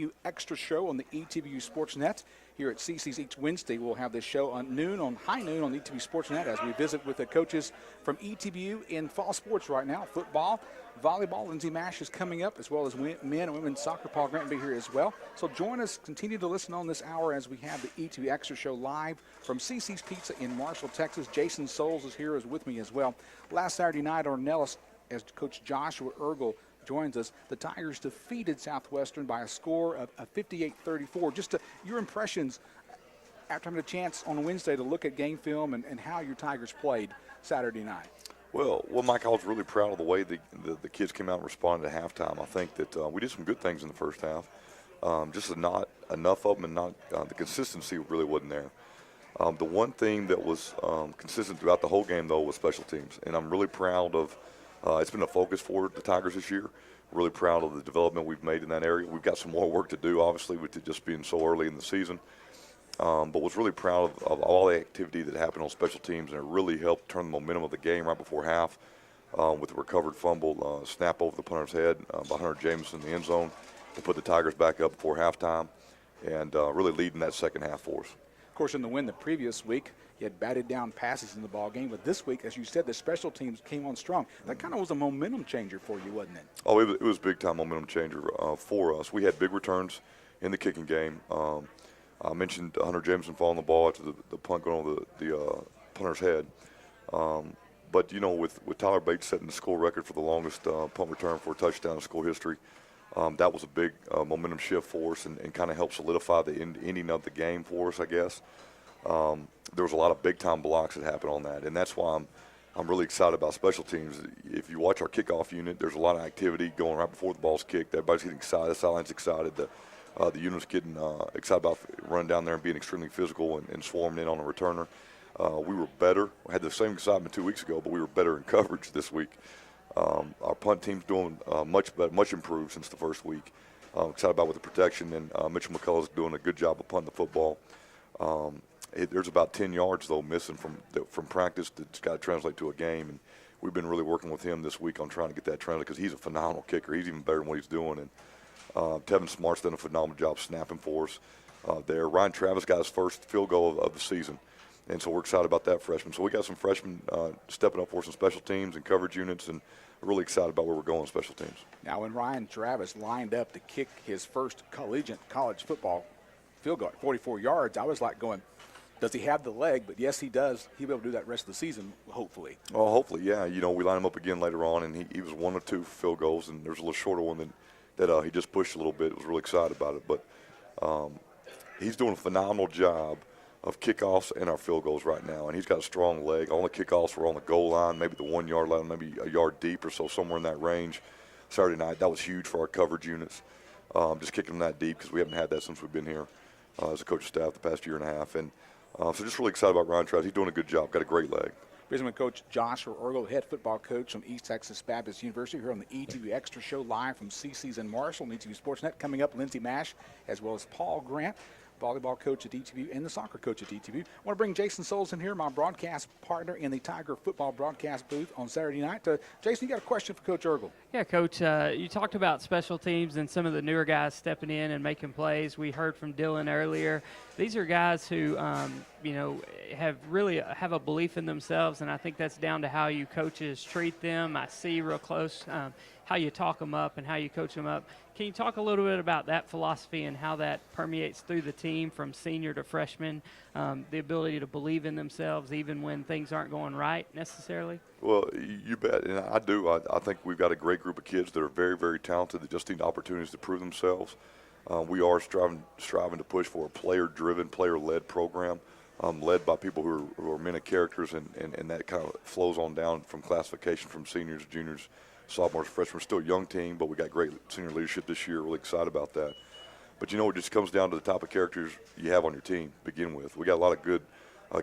ETBU Extra Show on the ETBU Sports Net. Here at CC's each Wednesday, we'll have this show on high noon on ETBU Sports Net as we visit with the coaches from ETBU in fall sports right now, football, volleyball. Lindsay Mash is coming up, as well as men and women's soccer. Paul Grant will be here as well. So join us, continue to listen on this hour as we have the ETBU Extra Show live from CC's Pizza in Marshall, Texas. Jason Souls is here with me as well. Last Saturday night, Ornelas, as Coach Joshua Ergel joins us, the Tigers defeated Southwestern by a score of 58-34. Just your impressions after having a chance on Wednesday to look at game film and how your Tigers played Saturday night. Well, Mike, I was really proud of the way the kids came out and responded at halftime. I think that we did some good things in the first half. Just not enough of them, and not the consistency really wasn't there. The one thing that was consistent throughout the whole game, though, was special teams. And I'm really proud of it's been a focus for the Tigers this year. Really proud of the development we've made in that area. We've got some more work to do, obviously, with it just being so early in the season. But was really proud of all the activity that happened on special teams, and it really helped turn the momentum of the game right before half with the recovered fumble, snap over the punter's head by Hunter Jameson in the end zone to put the Tigers back up before halftime, and really leading that second half for us. Of course, in the win the previous week, you had batted down passes in the ball game, but this week, as you said, the special teams came on strong. That kind of was a momentum changer for you, wasn't it? Oh, it was a big-time momentum changer for us. We had big returns in the kicking game. I mentioned Hunter Jameson falling the ball after the punt going over the punter's head. But, you know, with Tyler Bates setting the school record for the longest punt return for a touchdown in school history, that was a big momentum shift for us and kind of helped solidify the ending of the game for us, I guess. There was a lot of big-time blocks that happened on that, and that's why I'm really excited about special teams. If you watch our kickoff unit, there's a lot of activity going right before the ball's kicked. Everybody's getting excited. The sideline's excited. The unit's getting excited about running down there and being extremely physical and swarming in on the returner. We were better. We had the same excitement 2 weeks ago, but we were better in coverage this week. Our punt team's doing much better, much improved since the first week. Excited about with the protection, and Mitchell McCullough's doing a good job of punting the football. There's about 10 yards, though, missing from practice that's got to translate to a game, and we've been really working with him this week on trying to get that translated because he's a phenomenal kicker. He's even better than what he's doing, and Tevin Smart's done a phenomenal job snapping for us there. Ryan Travis got his first field goal of the season, and so we're excited about that freshman. So we got some freshmen stepping up for some special teams and coverage units, and really excited about where we're going on special teams. Now, when Ryan Travis lined up to kick his first collegiate college football field goal at 44 yards, I was like going, does he have the leg? But yes, he does. He'll be able to do that rest of the season, hopefully. Well, hopefully, yeah. You know, we line him up again later on, and he was 1 or 2 field goals, and there's a little shorter one that he just pushed a little bit. Was really excited about it. But he's doing a phenomenal job of kickoffs and our field goals right now, and he's got a strong leg. All the kickoffs were on the goal line, maybe the 1 yard line, maybe a yard deep or so, somewhere in that range. Saturday night, that was huge for our coverage units, just kicking them that deep because we haven't had that since we've been here as a coaching staff the past year and a half. And so just really excited about Ryan Travis. He's doing a good job, got a great leg. Visiting with Coach Joshua Ergel, head football coach from East Texas Baptist University, here on the ETBU Extra Show live from CC's in Marshall and ETBU Sportsnet. Coming up, Lindsay Mash, as well as Paul Grant, volleyball coach at ETBU and the soccer coach at ETBU. I want to bring Jason Souls in here, my broadcast partner in the Tiger football broadcast booth on Saturday night. Jason, you got a question for Coach Ergel? Yeah, Coach, you talked about special teams and some of the newer guys stepping in and making plays. We heard from Dylan earlier. These are guys who, have a belief in themselves, and I think that's down to how you coaches treat them. I see real close how you talk them up and how you coach them up. Can you talk a little bit about that philosophy and how that permeates through the team from senior to freshman, the ability to believe in themselves even when things aren't going right necessarily? Well, you bet, and I do. I think we've got a great group of kids that are very, very talented that just need opportunities to prove themselves. We are striving to push for a player-driven, player-led program, led by people who are men of characters, and that kind of flows on down from classification from seniors, juniors, sophomores, freshmen. We're still a young team, but we got great senior leadership this year. Really excited about that. But, it just comes down to the type of characters you have on your team to begin with. We got a lot of good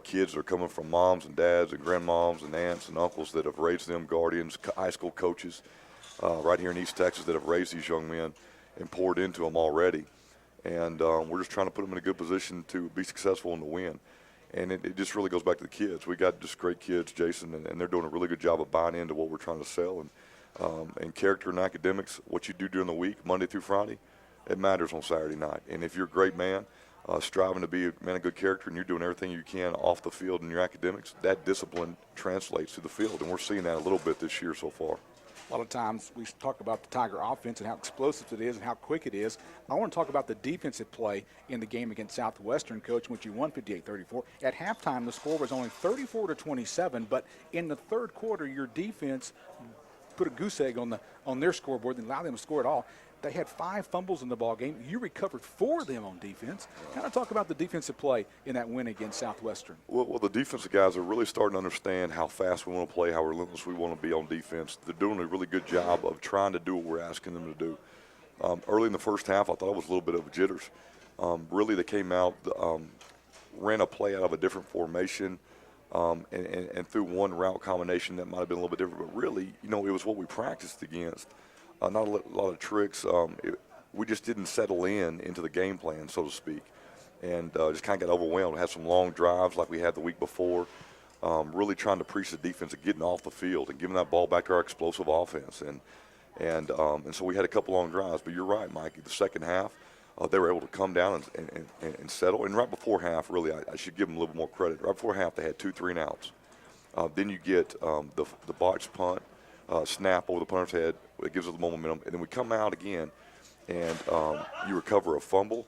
kids that are coming from moms and dads and grandmoms and aunts and uncles that have raised them, guardians, high school coaches right here in East Texas that have raised these young men and poured into them already. And we're just trying to put them in a good position to be successful and to win. And it just really goes back to the kids. We got just great kids, Jason, and they're doing a really good job of buying into what we're trying to sell. And character and academics, what you do during the week, Monday through Friday, it matters on Saturday night. And if you're a great man, striving to be a man of good character, and you're doing everything you can off the field in your academics, that discipline translates to the field. And we're seeing that a little bit this year so far. A lot of times we talk about the Tiger offense and how explosive it is and how quick it is. I want to talk about the defensive play in the game against Southwestern, Coach, which you won 58-34. At halftime, the score was only 34-27, but in the third quarter, your defense put a goose egg on their scoreboard and allowed them to score at all. They had 5 fumbles in the ball game. You recovered 4 of them on defense. Kind of talk about the defensive play in that win against Southwestern. Well, the defensive guys are really starting to understand how fast we want to play, how relentless we want to be on defense. They're doing a really good job of trying to do what we're asking them to do. Early in the first half, I thought it was a little bit of jitters. Really, they came out, ran a play out of a different formation, and through one route combination that might have been a little bit different. But really, it was what we practiced against. Not a lot of tricks. We just didn't settle into the game plan, so to speak, and just kind of got overwhelmed. Had some long drives like we had the week before, really trying to preach the defense of getting off the field and giving that ball back to our explosive offense. And so we had a couple long drives. But you're right, Mike. The second half, they were able to come down and settle. And right before half, really, I should give them a little more credit. Right before half, they had 2 3-and-outs. Then you get the botched punt. Snap over the punter's head. It gives us the momentum. And then we come out again, and you recover a fumble.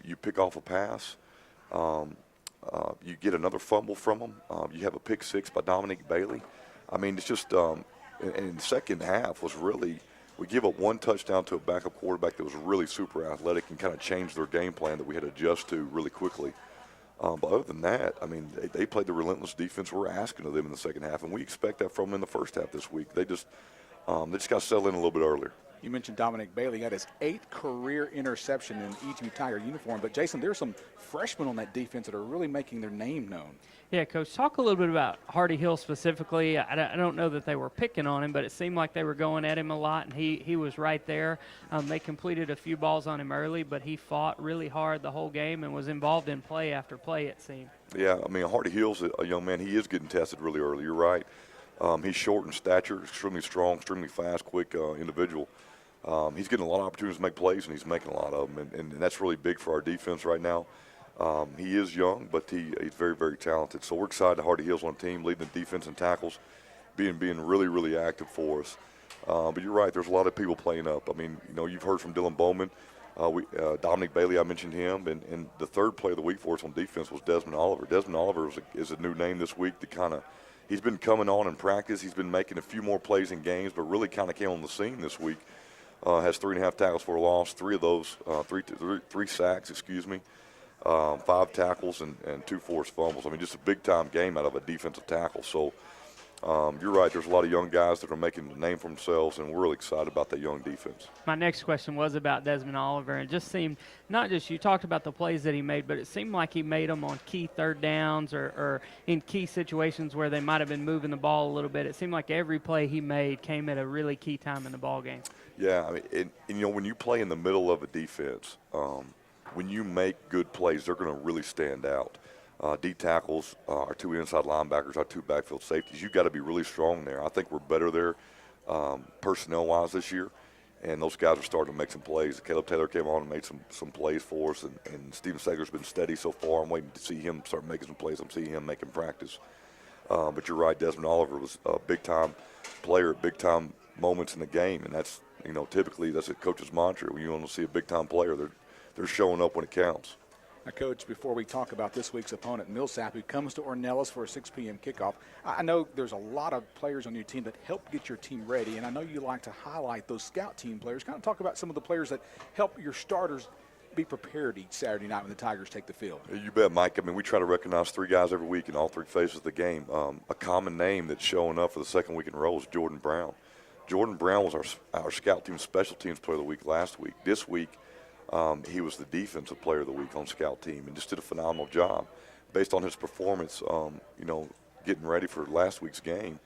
You pick off a pass. You get another fumble from them. You have a pick 6 by Dominique Bailey. I mean, it's just and the second half was really we give up 1 touchdown to a backup quarterback that was really super athletic and kind of changed their game plan that we had to adjust to really quickly. But other than that, I mean, they played the relentless defense we're asking of them in the second half, and we expect that from them in the first half this week. They just got to settle in a little bit earlier. You mentioned Dominic Bailey got his 8th career interception in ETBU Tiger uniform. But, Jason, there's some freshmen on that defense that are really making their name known. Yeah, Coach, talk a little bit about Hardy Hill specifically. I don't know that they were picking on him, but it seemed like they were going at him a lot, and he was right there. They completed a few balls on him early, but he fought really hard the whole game and was involved in play after play, it seemed. Yeah, I mean, Hardy Hill's a young man. He is getting tested really early. You're right. He's short in stature, extremely strong, extremely fast, quick individual. He's getting a lot of opportunities to make plays, and he's making a lot of them, and that's really big for our defense right now. He is young, but he's very, very talented. So we're excited Hardy Hill's on the team, leading the defense in tackles, being really, really active for us. But you're right, there's a lot of people playing up. I mean, you've heard from Dylan Bowman. Dominic Bailey, I mentioned him. And the third player of the week for us on defense was Desmond Oliver. Desmond Oliver is a new name this week to he's been coming on in practice. He's been making a few more plays in games, but really kind of came on the scene this week. Has 3.5 tackles for a loss, 3 of those, three sacks, 5 tackles and 2 forced fumbles. I mean, just a big-time game out of a defensive tackle. So you're right, there's a lot of young guys that are making a name for themselves, and we're really excited about that young defense. My next question was about Desmond Oliver, and it just seemed, not just you talked about the plays that he made, but it seemed like he made them on key third downs or in key situations where they might have been moving the ball a little bit. It seemed like every play he made came at a really key time in the ball game. Yeah, I mean, and when you play in the middle of a defense, when you make good plays, they're going to really stand out. D tackles, our 2 inside linebackers, our 2 backfield safeties, you've got to be really strong there. I think we're better there personnel-wise this year, and those guys are starting to make some plays. Caleb Taylor came on and made some plays for us, and Steven Sager's been steady so far. I'm waiting to see him start making some plays. I'm seeing him making practice. But you're right, Desmond Oliver was a big-time player at big-time moments in the game, and that's, typically that's a coach's mantra. When you want to see a big-time player, they're showing up when it counts. Now, Coach, before we talk about this week's opponent, Millsap, who comes to Ornelas for a 6 p.m. kickoff, I know there's a lot of players on your team that help get your team ready, and I know you like to highlight those scout team players. Kind of talk about some of the players that help your starters be prepared each Saturday night when the Tigers take the field. You bet, Mike. I mean, we try to recognize 3 guys every week in all 3 phases of the game. A common name that's showing up for the second week in a row is Jordan Brown. Jordan Brown was our scout team special teams player of the week last week. This week, he was the defensive player of the week on scout team and just did a phenomenal job. Based on his performance, getting ready for last week's game,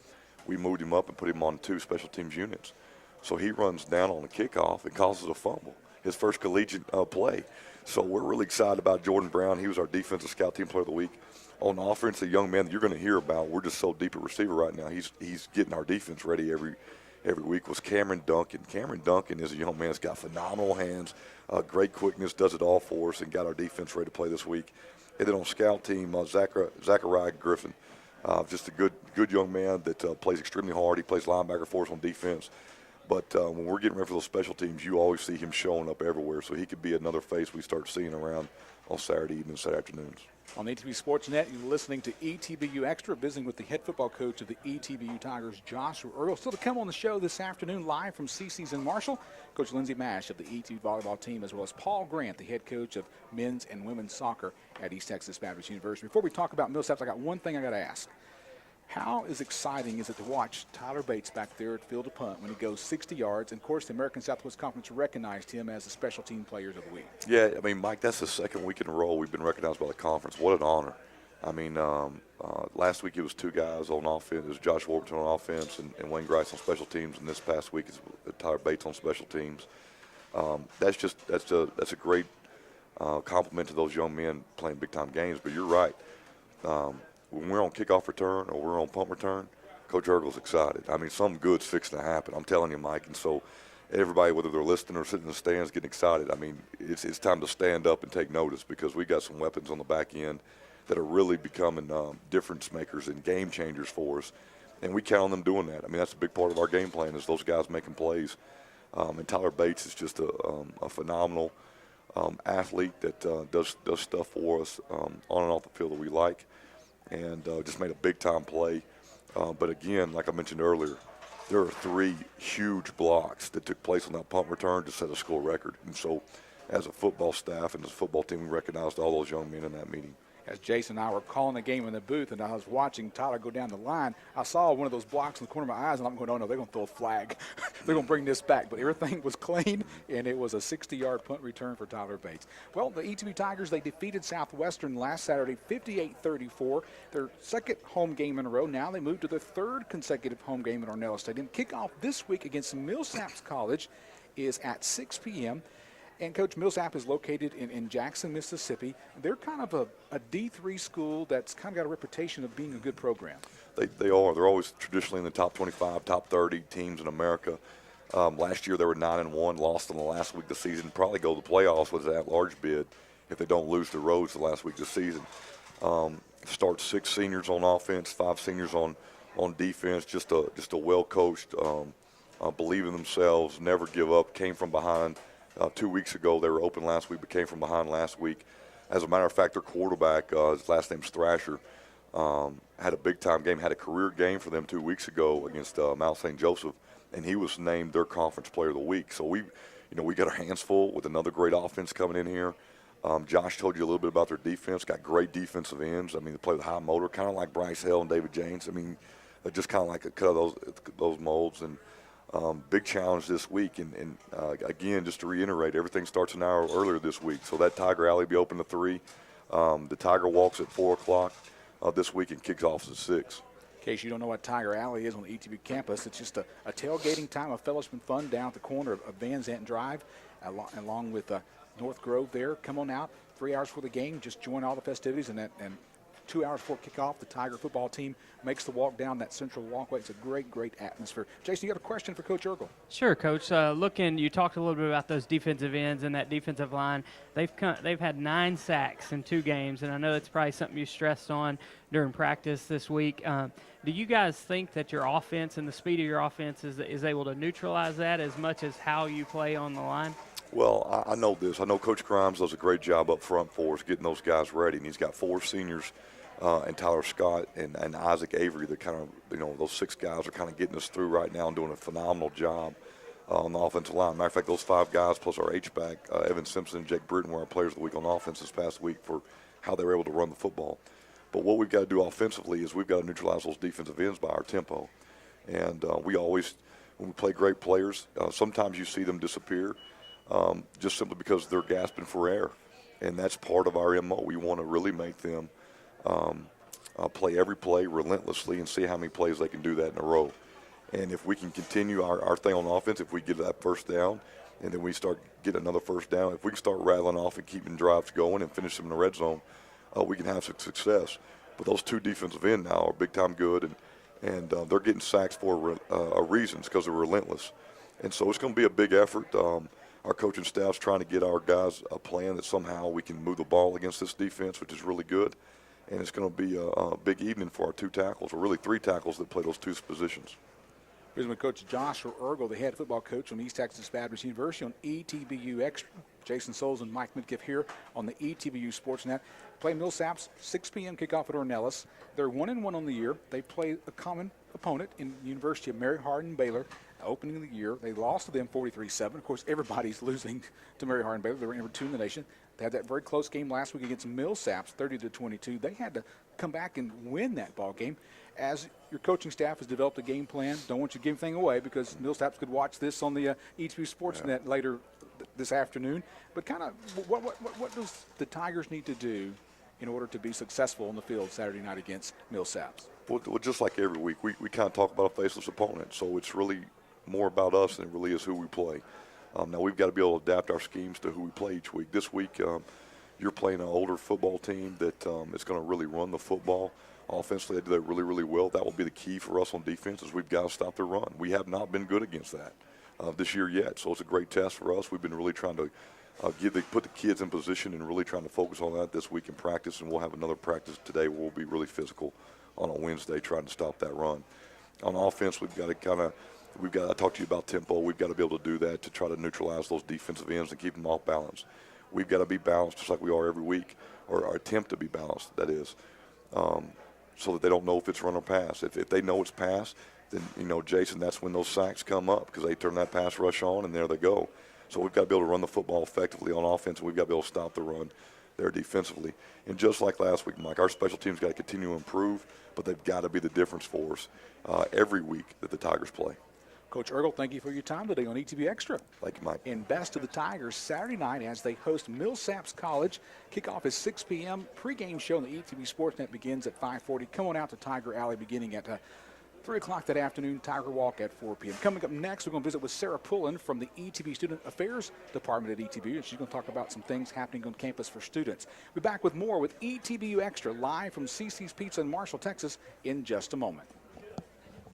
we moved him up and put him on 2 special teams units. So he runs down on the kickoff and causes a fumble, his first collegiate play. So we're really excited about Jordan Brown. He was our defensive scout team player of the week. On offense, a young man that you're going to hear about. We're just so deep at receiver right now. He's getting our defense ready every week was Cameron Duncan. Cameron Duncan is a young man that's got phenomenal hands, great quickness, does it all for us, and got our defense ready to play this week. And then on scout team, Zachariah Griffin, just a good young man that plays extremely hard. He plays linebacker for us on defense. But when we're getting ready for those special teams, you always see him showing up everywhere. So he could be another face we start seeing around on Saturday evenings, Saturday afternoons. On ETB Sportsnet, you're listening to ETBU Extra, visiting with the head football coach of the ETBU Tigers, Joshua Earl. Still to come on the show this afternoon, live from CC's in Marshall, Coach Lindsey Mash of the ETBU volleyball team, as well as Paul Grant, the head coach of men's and women's soccer at East Texas Baptist University. Before we talk about Millsaps, I got one thing I got to ask. How exciting is it to watch Tyler Bates back there at field to punt when he goes 60 yards? And, of course, the American Southwest Conference recognized him as the special team players of the week. Yeah, I mean, Mike, that's the second week in a row we've been recognized by the conference. What an honor. I mean, last week it was two guys on offense. It was Josh Warburton on offense and Wayne Grice on special teams. And this past week is Tyler Bates on special teams. That's a great compliment to those young men playing big-time games. But you're right. When we're on kickoff return or we're on punt return, Coach Ergel's excited. I mean, something good's fixing to happen. I'm telling you, Mike. And so everybody, whether they're listening or sitting in the stands, getting excited. I mean, it's time to stand up and take notice because we got some weapons on the back end that are really becoming difference makers and game changers for us. And we count on them doing that. I mean, that's a big part of our game plan is those guys making plays. And Tyler Bates is just a phenomenal athlete that does stuff for us on and off the field that we like. And just made a big-time play. But, again, like I mentioned earlier, there are three huge blocks that took place on that punt return to set a school record. And so as a football staff and as a football team, we recognized all those young men in that meeting. As Jason and I were calling the game in the booth and I was watching Tyler go down the line, I saw one of those blocks in the corner of my eyes, and I'm going, oh, no, they're going to throw a flag. They're going to bring this back. But everything was clean, and it was a 60-yard punt return for Tyler Bates. Well, the ETB Tigers, they defeated Southwestern last Saturday 58-34, their second home game in a row. Now they move to their third consecutive home game at Ornella Stadium. Kickoff this week against Millsaps College is at 6 p.m., and Coach, Millsap is located in Jackson, Mississippi. They're kind of a D3 school that's kind of got a reputation of being a good program. They are. They're always traditionally in the top 25, top 30 teams in America. Last year they were 9-1, lost in the last week of the season. Probably go to the playoffs with that large bid if they don't lose to Rhodes the last week of the season. Start 6 seniors on offense, 5 seniors on defense. Just a well-coached, believe in themselves, never give up, came from behind. 2 weeks ago, they were open last week, but came from behind last week. As a matter of fact, their quarterback, his last name's Thrasher, had a big-time game, had a career game for them 2 weeks ago against Mount St. Joseph, and he was named their conference player of the week. So we got our hands full with another great offense coming in here. Josh told you a little bit about their defense, got great defensive ends. I mean, they play with high motor, kind of like Bryce Hill and David James. I mean, just kind of like a cut of those molds. And big challenge this week, and again, just to reiterate, everything starts an hour earlier this week. So that Tiger Alley will be open to 3. The Tiger Walk's at 4 o'clock this week and kicks off at 6. In case you don't know what Tiger Alley is on the ETB campus, it's just a tailgating time, a fellowship and fun down at the corner of Van Zandt Drive, along with North Grove there. Come on out, 3 hours for the game. Just join all the festivities, and 2 hours before kickoff, the Tiger football team makes the walk down that central walkway. It's a great, great atmosphere. Jason, you got a question for Coach Ergel? Sure, Coach. You talked a little bit about those defensive ends and that defensive line. They've had 9 sacks in 2 games, and I know it's probably something you stressed on during practice this week. Do you guys think that your offense and the speed of your offense is able to neutralize that as much as how you play on the line? Well, I know this. I know Coach Grimes does a great job up front for us getting those guys ready, and he's got 4 seniors and Tyler Scott and Isaac Avery that kind of, those 6 guys are kind of getting us through right now and doing a phenomenal job on the offensive line. Matter of fact, those 5 guys plus our H-back, Evan Simpson and Jake Britton were our players of the week on offense this past week for how they were able to run the football. But what we've got to do offensively is we've got to neutralize those defensive ends by our tempo. And we always, when we play great players, sometimes you see them disappear just simply because they're gasping for air. And that's part of our MO. We want to really make them play every play relentlessly and see how many plays they can do that in a row. And if we can continue our thing on offense, if we get that first down and then we start getting another first down, if we can start rattling off and keeping drives going and finish them in the red zone, we can have some success. But those 2 defensive ends now are big-time good, and they're getting sacks for reasons because they're relentless. And so it's going to be a big effort. Our coaching staff's trying to get our guys a plan that somehow we can move the ball against this defense, which is really good. And it's going to be a big evening for our 2 tackles, or really 3 tackles that play those 2 positions. Here's my coach Joshua Ergel, the head football coach from East Texas Baptist University on ETBU Extra. Jason Souls and Mike Midkiff here on the ETBU Sportsnet. Play Millsaps, 6 p.m. kickoff at Ornelas. They're 1-1 on the year. They play a common opponent in the University of Mary Hardin Baylor. Opening of the year, they lost to them 43-7. Of course, everybody's losing to Mary Hardin Baylor. They were number 2 in the nation. They had that very close game last week against Millsaps, 30-22. They had to come back and win that ball game. As your coaching staff has developed a game plan, don't want you to give anything away because Millsaps could watch this on the ETBU Sportsnet later this afternoon. But kind of, what does the Tigers need to do in order to be successful on the field Saturday night against Millsaps? Well, just like every week, we kind of talk about a faceless opponent, so it's really more about us than it really is who we play. Now, we've got to be able to adapt our schemes to who we play each week. This week, you're playing an older football team that is going to really run the football. Offensively, they do that really, really well. That will be the key for us on defense is we've got to stop their run. We have not been good against that this year yet, so it's a great test for us. We've been really trying to put the kids in position and really trying to focus on that this week in practice, and we'll have another practice today where we'll be really physical on a Wednesday trying to stop that run. On offense, we've got to I talked to you about tempo. We've got to be able to do that to try to neutralize those defensive ends and keep them off balance. We've got to be balanced just like we are every week, or attempt to be balanced, that is, so that they don't know if it's run or pass. If they know it's pass, then, Jason, that's when those sacks come up because they turn that pass rush on and there they go. So we've got to be able to run the football effectively on offense, and we've got to be able to stop the run there defensively. And just like last week, Mike, our special teams got to continue to improve, but they've got to be the difference for us every week that the Tigers play. Coach Ergel, thank you for your time today on ETB Extra. Thank you, Mike. And best of the Tigers Saturday night as they host Millsaps College. Kickoff is 6 p.m. Pre-game show on the ETB Sportsnet begins at 5:40. Come on out to Tiger Alley beginning at 3 o'clock that afternoon. Tiger Walk at 4 p.m. Coming up next, we're going to visit with Sarah Pullen from the ETB Student Affairs Department at ETBU, and she's going to talk about some things happening on campus for students. We'll be back with more with ETBU Extra live from CC's Pizza in Marshall, Texas in just a moment.